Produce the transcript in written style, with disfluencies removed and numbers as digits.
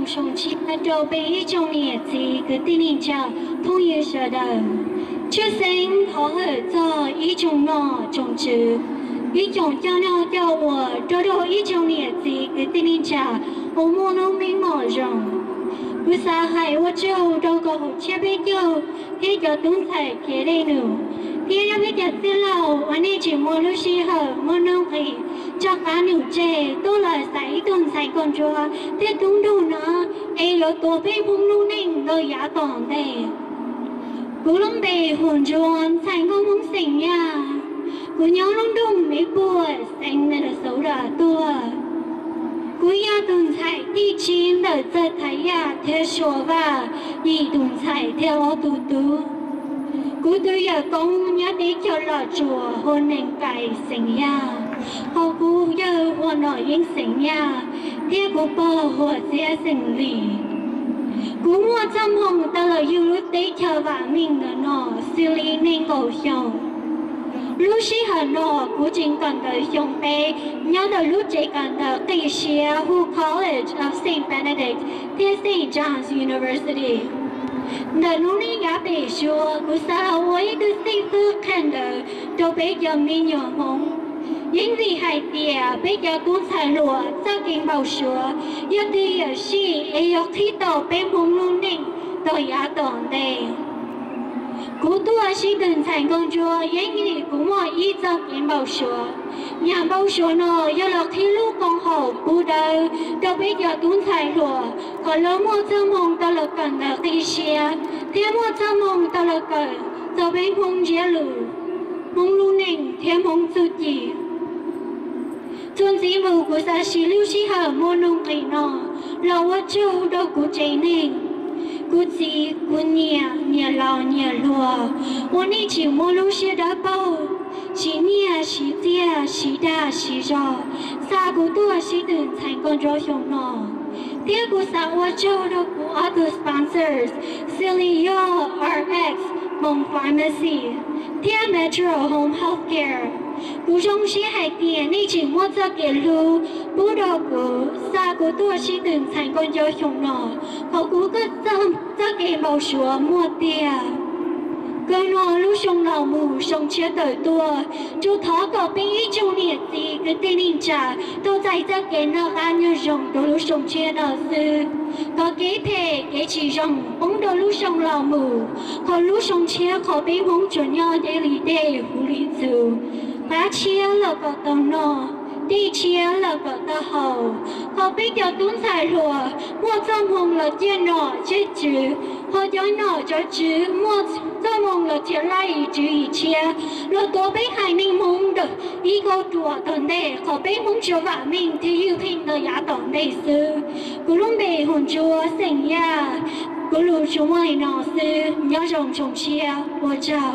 雄起都被一种年纪个电影家同意说的，出生和做一种脑种子，一种叫鸟叫我，找到一种年纪个电影家，我们农民毛人。不杀害我就到个前边就，这叫东菜给的呢。天要被夹死了，我那只摸路时候摸弄黑，叫俺牛姐都来晒顿晒工作，这东东呢，哎有多被碰路宁都牙当的，古龙被混装才公公成呀，古鸟龙东没波，成那个手拉多。古呀东菜地青的在台呀，贴说吧，一东菜贴我嘟嘟。古对呀公呀地叫老做，可能改成呀，好古呀我那应成呀，贴古包我些成理。古我怎红得了有路地条话明的喏，心里能够想。lúc sĩ hà nội của trình cần đời dòng bé nhớ đời lúc chỉ cần đời kỳ xia Hu College of St. Benedict tại St. John's University đời lúc này gã bé xua của xã hội từ sinh tư khen đời đâu bé giờ mình nhỏ mong những gì hại tìa bé giờ cũng xài lụa sau kinh bầu xua giờ thì ở sĩ ấy ở khi tàu bé mong luôn ninh tôi giá toàn đây cú tua sĩ từng thành công chúa, những gì cũng mọi ý cho kiến bảo chúa. Nhà bảo chúa nó giờ là khi lúc con hậu cú đời, đâu bây giờ tuấn thành lụa. Còn lỡ mua cho mong ta là cần là khi xia, thế mua cho mong ta là cần, giờ bên mong dễ lù, mong lưu nền, thế mong su chỉ. Tuần dĩ mù của gia sĩ lưu sĩ hở mua nông kỳ nó, là quá châu đâu của chạy nền. Cú chỉ cú nhà lò nhà lùa,วันนี้chỉ mua lúa xe đã bao, chỉ nhà chỉ tia chỉ đa chỉ rò, xa cú tua chỉ từng thành con rò hiong nọ. Tiếp cú sa hoa châu đâu cú other sponsors, Celio RX, Mong Pharmacy, tiếp Metro Home Healthcare. Cú trong sĩ hải tiền này chỉ mua cho kẻ lưu, bố đồ cú xa cú tua chỉ từng thành con rò hiong nọ, họ cú cất tâm cho kẻ bảo chúa mua tiền. Cái nó lúc sông nào mù sông chia tới tua, chú thó có bên ý chú nhiệt gì cái tên hình trả, tôi dạy cho cái nó ăn như rồng đồ lúc sông chia nào sư. Có kế thể cái chỉ rồng bóng đồ lúc sông nào mù, có lúc sông chia có bên bóng chuẩn nhau để lý đề hữu lý dù. Bá chia là có tông nó, đi chia là có ta hầu, có biết cho tuấn xài lùa, mua trong hồng là chia nọ chết chứ, họ cho nọ cho chứ, mua trong hồng là chia lại chứ ý chia, rồi tôi biết hai mình mong được, ý cô chùa thần đề, có biết mong cho vả mình thì yêu hình là giá tổng đề sư, cứ lúc bề hồn chùa sinh ya, cứ lúc chúng mày nọ sư, nhớ rồng chồng chia, vô chào.